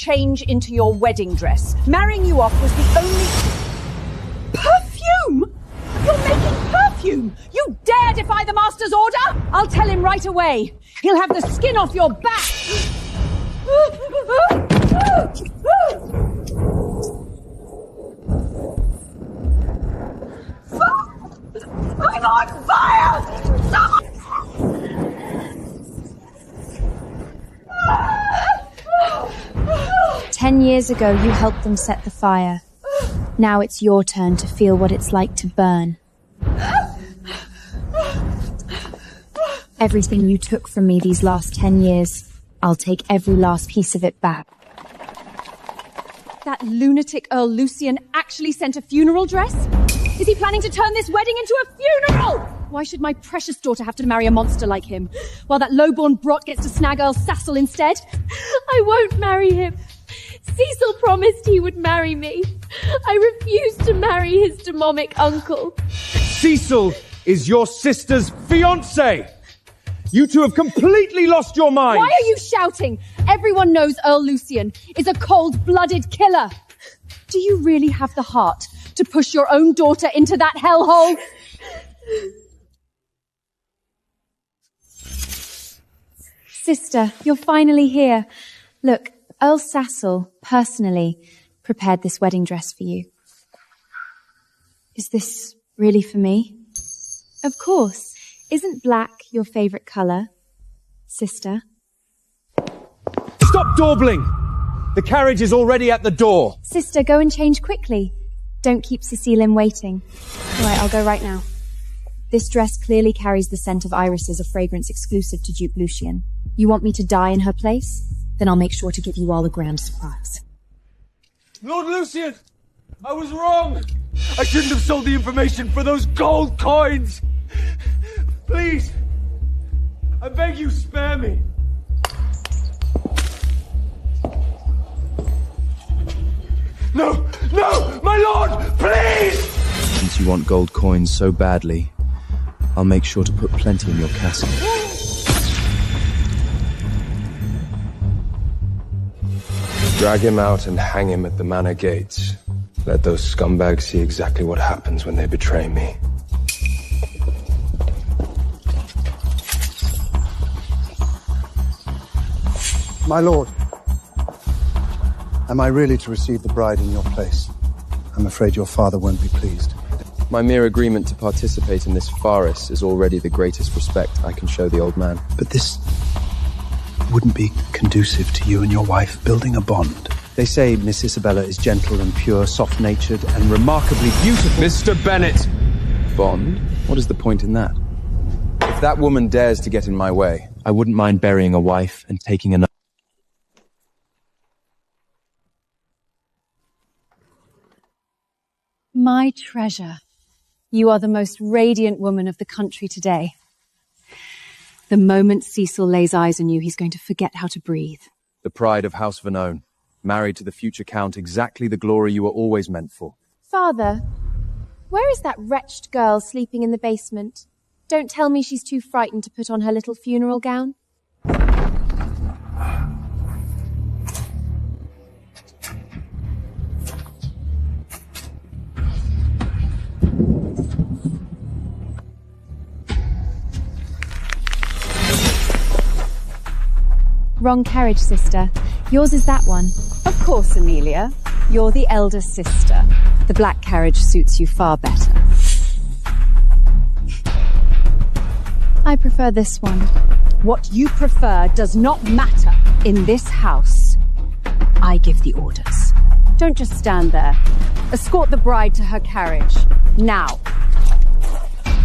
change into your wedding dress. Marrying you off was the only... Perfume! You're making perfume! You dare defy the master's order? I'll tell him right away. He'll have the skin off your back. I'm on fire! Someone... 10 years ago, you helped them set the fire. Now it's your turn to feel what it's like to burn. Everything you took from me these last 10 years, I'll take every last piece of it back. That lunatic Earl Lucian actually sent a funeral dress? Is he planning to turn this wedding into a funeral? Why should my precious daughter have to marry a monster like him, while that lowborn brot gets to snag Earl Sassel instead? I won't marry him. Cecil promised he would marry me. I refuse to marry his demonic uncle. Cecil is your sister's fiancé! You two have completely lost your minds! Why are you shouting? Everyone knows Earl Lucian is a cold-blooded killer. Do you really have the heart to push your own daughter into that hellhole? Sister, you're finally here. Look, Earl Sassel, personally, prepared this wedding dress for you. Is this really for me? Of course. Isn't black your favourite colour, sister? Stop dawdling! The carriage is already at the door. Sister, go and change quickly. Don't keep Cecile waiting. All right, I'll go right now. This dress clearly carries the scent of irises, a fragrance exclusive to Duke Lucian. You want me to die in her place? Then I'll make sure to give you all a grand surprise. Lord Lucian, I was wrong. I shouldn't have sold the information for those gold coins. Please, I beg you, spare me. No, no, my lord, please! Since you want gold coins so badly, I'll make sure to put plenty in your casket. Drag him out and hang him at the manor gates. Let those scumbags see exactly what happens when they betray me. My lord, am I really to receive the bride in your place? I'm afraid your father won't be pleased. My mere agreement to participate in this farce is already the greatest respect I can show the old man. But this wouldn't be conducive to you and your wife building a bond. They say Miss Isabella is gentle and pure, soft-natured, and remarkably beautiful. Mr. Bennet! Bond? What is the point in that? If that woman dares to get in my way, I wouldn't mind burying a wife and taking another. My treasure. You are the most radiant woman of the country today. The moment Cecil lays eyes on you, he's going to forget how to breathe. The pride of House Vernone, married to the future Count, exactly the glory you were always meant for. Father, where is that wretched girl sleeping in the basement? Don't tell me she's too frightened to put on her little funeral gown. Wrong carriage, sister. Yours is that one. Of course, Amelia. You're the elder sister. The black carriage suits you far better. I prefer this one. What you prefer does not matter in this house. I give the orders. Don't just stand there. Escort the bride to her carriage. Now.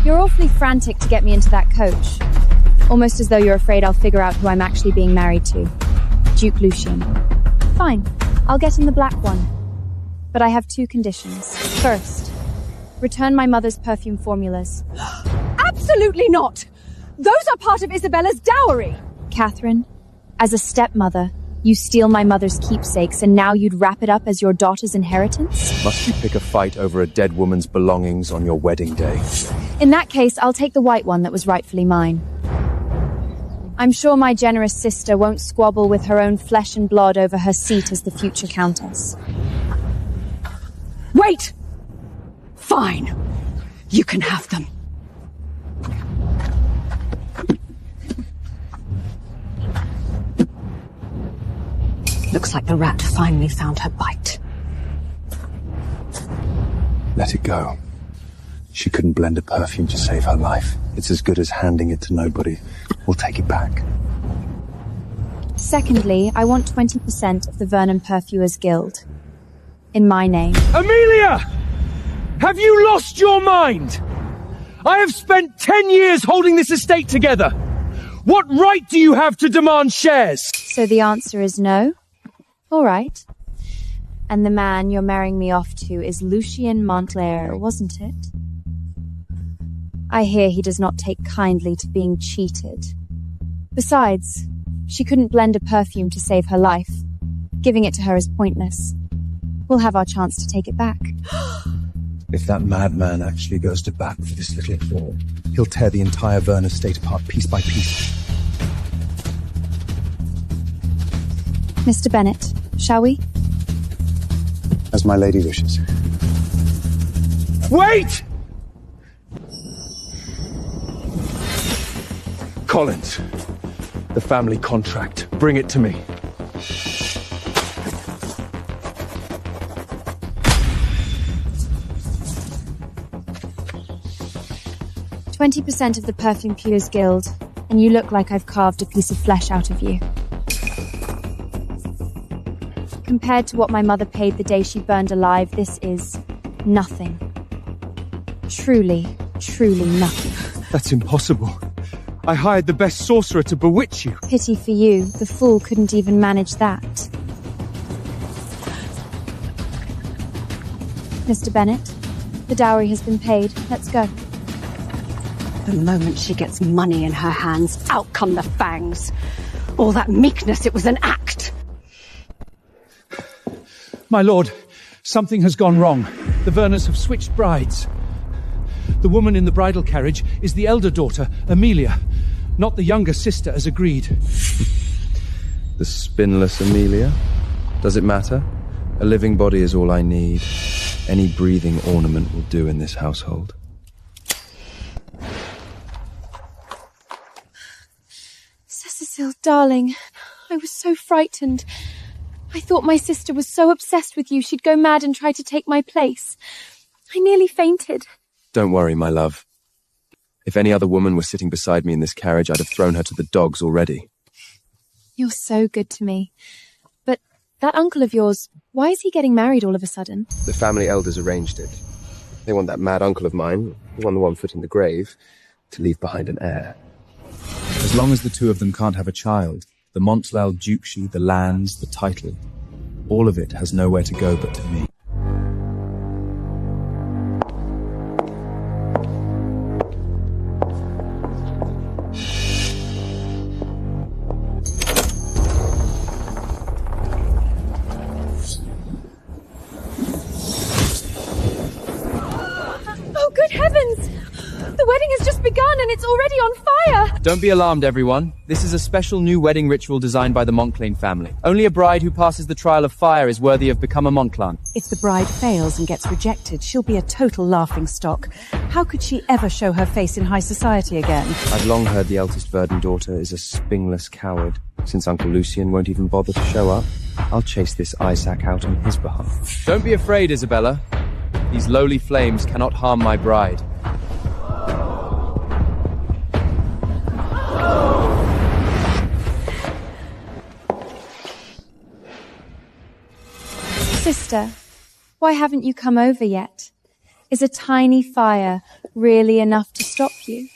You're awfully frantic to get me into that coach. Almost as though you're afraid I'll figure out who I'm actually being married to. Duke Lucian. Fine, I'll get in the black one. But I have two conditions. First, return my mother's perfume formulas. Absolutely not! Those are part of Isabella's dowry! Catherine, as a stepmother, you steal my mother's keepsakes and now you'd wrap it up as your daughter's inheritance? Must you pick a fight over a dead woman's belongings on your wedding day? In that case, I'll take the white one that was rightfully mine. I'm sure my generous sister won't squabble with her own flesh and blood over her seat as the future countess. Wait! Fine. You can have them. Looks like the rat finally found her bite. Let it go. She couldn't blend a perfume to save her life. It's as good as handing it to nobody. We'll take it back. Secondly, I want 20% of the Vernon Perfumers Guild. In my name. Amelia! Have you lost your mind? I have spent 10 years holding this estate together. What right do you have to demand shares? So the answer is no? All right. And the man you're marrying me off to is Lucien Montclair, wasn't it? I hear he does not take kindly to being cheated. Besides, she couldn't blend a perfume to save her life. Giving it to her is pointless. We'll have our chance to take it back. If that madman actually goes to bat for this little claw, he'll tear the entire Vernon estate apart piece by piece. Mr. Bennet, shall we? As my lady wishes. Wait! Collins, the family contract. Bring it to me. "20% of the Perfumeurs Guild, and you look like I've carved a piece of flesh out of you. Compared to what my mother paid the day she burned alive, this is nothing. Truly, truly nothing." That's impossible. I hired the best sorcerer to bewitch you. Pity for you, the fool couldn't even manage that. Mr. Bennet, the dowry has been paid. Let's go. The moment she gets money in her hands, out come the fangs. All that meekness, it was an act. My lord, something has gone wrong. The Verners have switched brides. The woman in the bridal carriage is the elder daughter, Amelia, not the younger sister as agreed. The spinless Amelia? Does it matter? A living body is all I need. Any breathing ornament will do in this household. Cecil, darling, I was so frightened. I thought my sister was so obsessed with you she'd go mad and try to take my place. I nearly fainted. Don't worry, my love. If any other woman were sitting beside me in this carriage, I'd have thrown her to the dogs already. You're so good to me. But that uncle of yours, why is he getting married all of a sudden? The family elders arranged it. They want that mad uncle of mine, the one foot in the grave, to leave behind an heir. As long as the two of them can't have a child, the Montclair dukedom, the lands, the title, all of it has nowhere to go but to me. Oh, good heavens! The wedding has just begun and it's already on fire! Don't be alarmed, everyone. This is a special new wedding ritual designed by the Montclair family. Only a bride who passes the trial of fire is worthy of become a Montclair. If the bride fails and gets rejected, she'll be a total laughingstock. How could she ever show her face in high society again? I've long heard the eldest Verdon daughter is a spingless coward. Since Uncle Lucien won't even bother to show up, I'll chase this eye sack out on his behalf. Don't be afraid, Isabella. These lowly flames cannot harm my bride. Sister, why haven't you come over yet? Is a tiny fire really enough to stop you?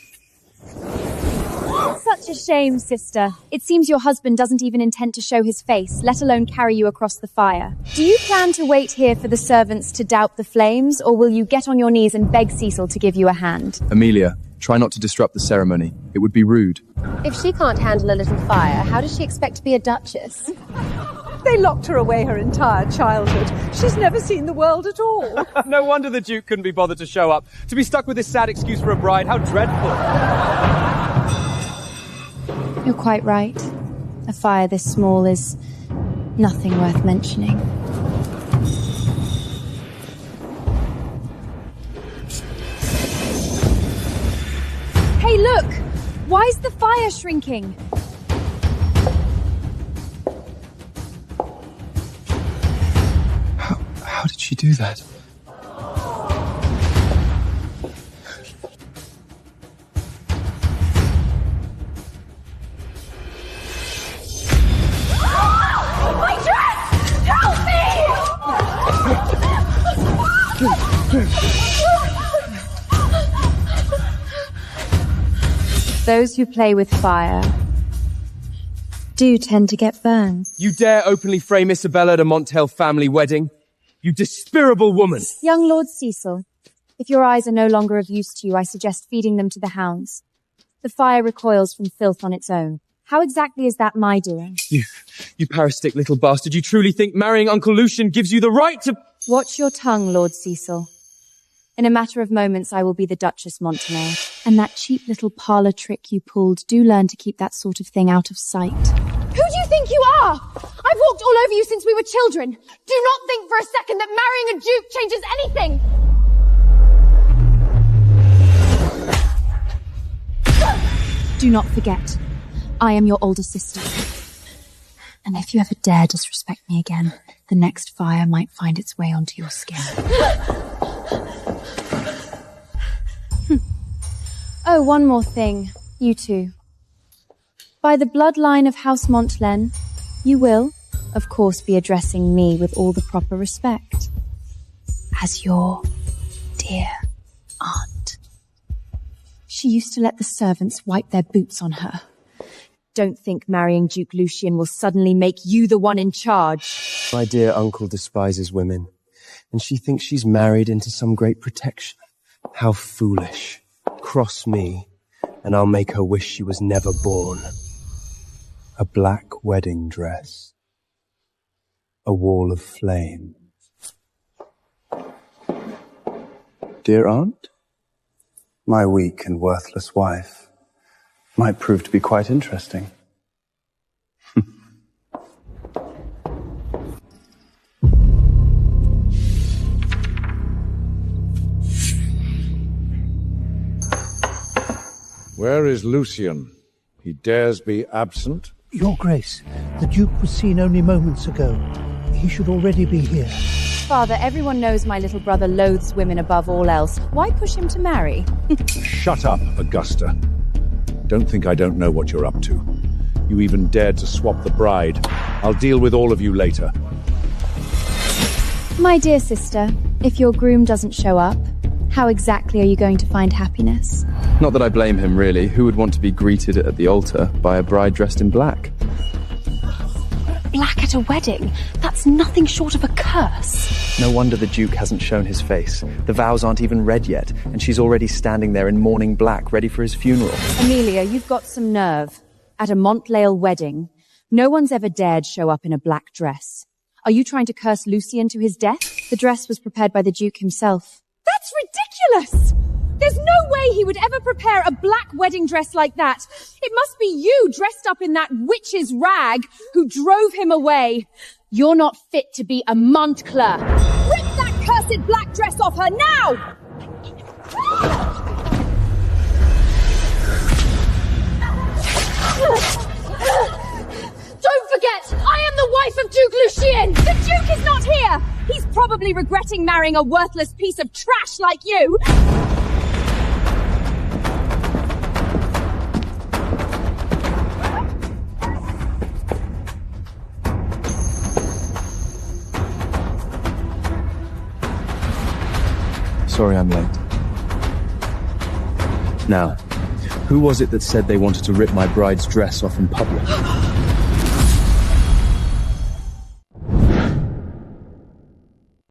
Such a shame, sister. It seems your husband doesn't even intend to show his face, let alone carry you across the fire. Do you plan to wait here for the servants to doubt the flames, or will you get on your knees and beg Cecil to give you a hand? Amelia, try not to disrupt the ceremony. It would be rude. If she can't handle a little fire, how does she expect to be a duchess? They locked her away her entire childhood. She's never seen the world at all. No wonder the Duke couldn't be bothered to show up. To be stuck with this sad excuse for a bride, how dreadful. You're quite right. A fire this small is nothing worth mentioning. Hey, look! Why is the fire shrinking? How did she do that? My dress! Help me! Those who play with fire do tend to get burned. You dare openly frame Isabella at a Maqtl family wedding? You despicable woman! Young Lord Cecil, if your eyes are no longer of use to you, I suggest feeding them to the hounds. The fire recoils from filth on its own. How exactly is that my doing? You parasitic little bastard. You truly think marrying Uncle Lucian gives you the right to... Watch your tongue, Lord Cecil. In a matter of moments, I will be the Duchess Montemail. And that cheap little parlour trick you pulled, do learn to keep that sort of thing out of sight. Who do you think you are? I've walked all over you since we were children. Do not think for a second that marrying a duke changes anything. Do not forget, I am your older sister. And if you ever dare disrespect me again, the next fire might find its way onto your skin. Oh, one more thing. You two. By the bloodline of House Montlen, you will, of course, be addressing me with all the proper respect. As your dear aunt. She used to let the servants wipe their boots on her. Don't think marrying Duke Lucian will suddenly make you the one in charge. My dear uncle despises women, and she thinks she's married into some great protection. How foolish. Cross me, and I'll make her wish she was never born. A black wedding dress. A wall of flame. Dear aunt, my weak and worthless wife might prove to be quite interesting. Where is Lucian? He dares be absent? Your Grace, the Duke was seen only moments ago. He should already be here. Father, everyone knows my little brother loathes women above all else. Why push him to marry? Shut up, Augusta. Don't think I don't know what you're up to. You even dared to swap the bride. I'll deal with all of you later. My dear sister, if your groom doesn't show up, how exactly are you going to find happiness? Not that I blame him, really. Who would want to be greeted at the altar by a bride dressed in black? Black at a wedding? That's nothing short of a curse. No wonder the Duke hasn't shown his face. The vows aren't even read yet, and she's already standing there in mourning black, ready for his funeral. Amelia, you've got some nerve. At a Maqtl wedding, no one's ever dared show up in a black dress. Are you trying to curse Lucian to his death? The dress was prepared by the Duke himself. That's ridiculous! There's no way he would ever prepare a black wedding dress like that. It must be you dressed up in that witch's rag who drove him away. You're not fit to be a Maqtl. Rip that cursed black dress off her now! Don't forget, I am the wife of Duke Lucian! The Duke is not here! He's probably regretting marrying a worthless piece of trash like you! Sorry I'm late. Now, who was it that said they wanted to rip my bride's dress off in public?